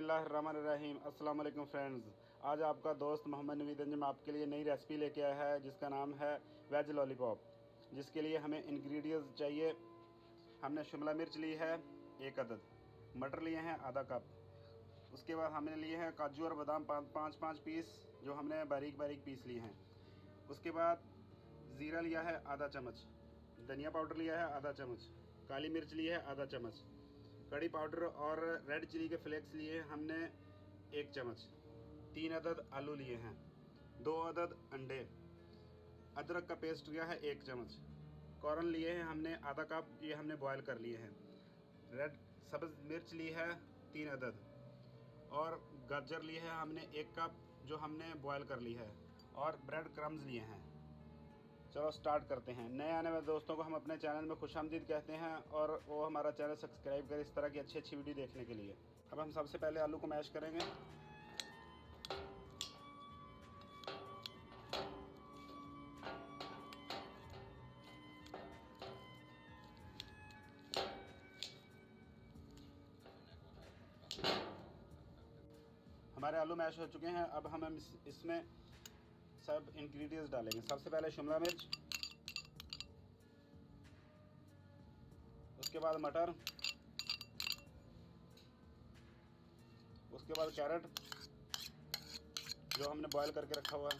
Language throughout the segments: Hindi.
बिस्मिल्लाहिर्रहमानिर्रहीम। अस्सलाम वालेकुम फ्रेंड्स। आज आपका दोस्त मोहम्मद नवीद अंजम आपके लिए नई रेसिपी लेके आया है जिसका नाम है वेज लॉलीपॉप। जिसके लिए हमें इंग्रेडिएंट्स चाहिए। हमने शिमला मिर्च ली है 1 अदद, मटर लिए हैं आधा कप, उसके बाद हमने लिए हैं काजू और बादाम पाँच पीस जो हमने बारीक बारीक पीस लिए हैं। उसके बाद ज़ीरा लिया है आधा चम्मच, धनिया पाउडर लिया है आधा चम्मच, काली मिर्च ली है आधा चम्मच, कड़ी पाउडर और रेड चिली के फ्लेक्स लिए हैं हमने 1 चम्मच, 3 अदद आलू लिए हैं, 2 अदद अंडे, अदरक का पेस्ट लिया है 1 चम्मच, कॉर्न लिए हैं हमने आधा कप, ये हमने बॉयल कर लिए हैं, रेड सब्ज़ मिर्च ली है 3 अदद और गाजर लिए है हमने 1 कप जो हमने बॉयल कर ली है, और ब्रेड क्रम्स लिए हैं। चलो स्टार्ट करते हैं। नए आने वाले दोस्तों को हम अपने चैनल में खुशामदीद कहते हैं और वो हमारा चैनल सब्सक्राइब करें इस तरह की अच्छी अच्छी वीडियो देखने के लिए। अब हम सबसे पहले आलू को मैश करेंगे। हमारे आलू मैश हो चुके हैं। अब हम इसमें सब इंग्रेडिएंट्स डालेंगे। सबसे पहले शिमला मिर्च, उसके बाद मटर, उसके बाद कैरेट जो हमने बॉयल करके रखा हुआ है,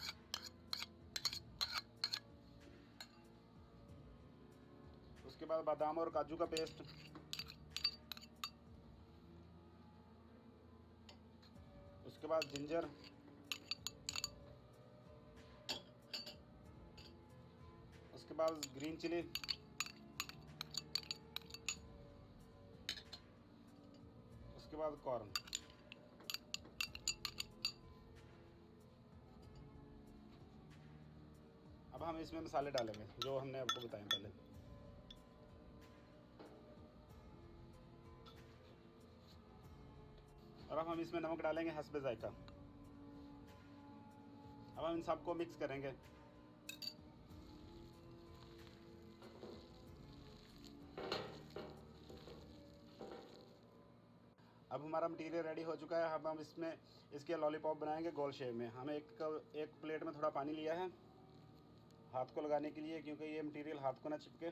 उसके बाद बादाम और काजू का पेस्ट, उसके बाद जिंजर, उसके बाद ग्रीन चिली, उसके बाद कॉर्न। अब हम इसमें मसाले डालेंगे जो हमने आपको बताए पहले। और अब हम इसमें नमक डालेंगे हस्बे जायका। अब हम इन सबको मिक्स करेंगे। अब हमारा मटेरियल रेडी हो चुका है। अब हम इसमें इसके लॉलीपॉप बनाएंगे गोल शेप में। हमें एक प्लेट में थोड़ा पानी लिया है हाथ को लगाने के लिए, क्योंकि ये मटेरियल हाथ को ना चिपके।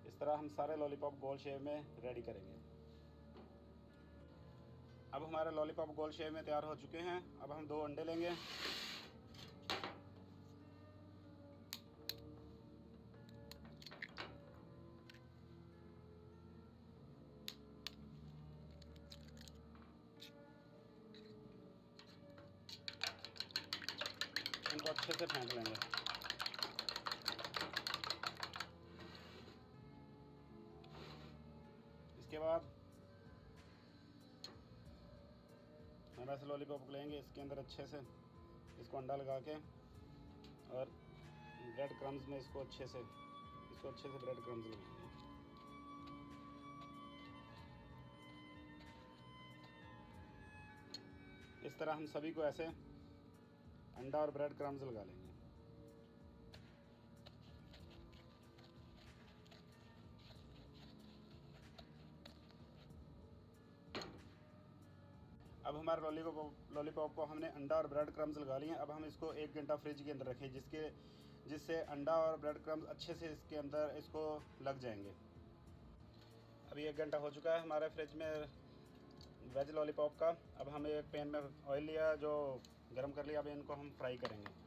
इस तरह हम सारे लॉलीपॉप गोल शेप में रेडी करेंगे। अब हमारे लॉलीपॉप गोल शेप में तैयार हो चुके हैं। अब हम 2 अंडे लेंगे, इनको अच्छे से फेंट लेंगे। इसके बाद हम ऐसे लॉलीपॉप लेंगे, इसके अंदर अच्छे से इसको अंडा लगा के और ब्रेड क्रम्स में इसको अच्छे से ब्रेड क्रम्स लगाएंगे। इस तरह हम सभी को ऐसे अंडा और ब्रेड क्रम्स लगा लेंगे। अब हमारे लॉलीपॉप को हमने अंडा और ब्रेड क्रम्स लगा लिए हैं। अब हम इसको 1 घंटा फ्रिज के अंदर रखें जिससे अंडा और ब्रेड क्रम्स अच्छे से इसके अंदर इसको लग जाएंगे। अभी 1 घंटा हो चुका है हमारे फ्रिज में वेज लॉलीपॉप का। अब हमें एक पैन में ऑयल लिया जो गरम कर लिया। अब इनको हम फ्राई करेंगे।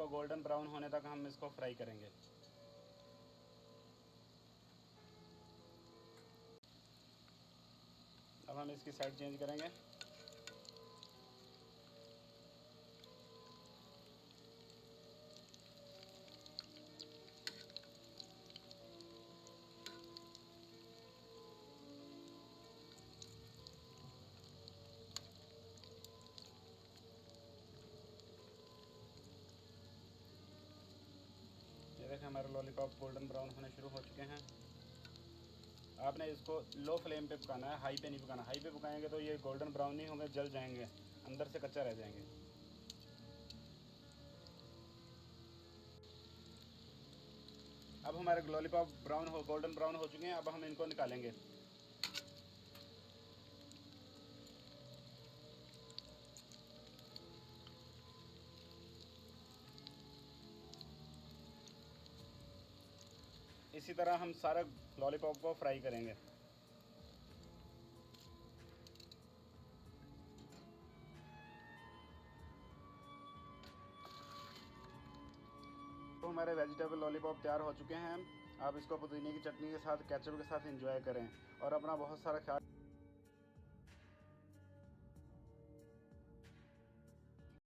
को गोल्डन ब्राउन होने तक हम इसको फ्राई करेंगे। अब हम इसकी साइड चेंज करेंगे। ये देखें हमारे लॉलीपॉप गोल्डन ब्राउन होने शुरू हो चुके हैं। आपने इसको लो फ्लेम पे पकाना है, हाई पे नहीं पकाना। हाई पे पकाएंगे तो ये गोल्डन ब्राउन नहीं होंगे, जल जाएंगे, अंदर से कच्चा रह जाएंगे। अब हमारे लॉलीपॉप गोल्डन ब्राउन हो चुके हैं। अब हम इनको निकालेंगे। इसी तरह हम सारे लॉलीपॉप को फ्राई करेंगे। तो हमारे वेजिटेबल लॉलीपॉप तैयार हो चुके हैं। आप इसको पुदीने की चटनी के साथ, केचप के साथ एंजॉय करें और अपना बहुत सारा ख्याल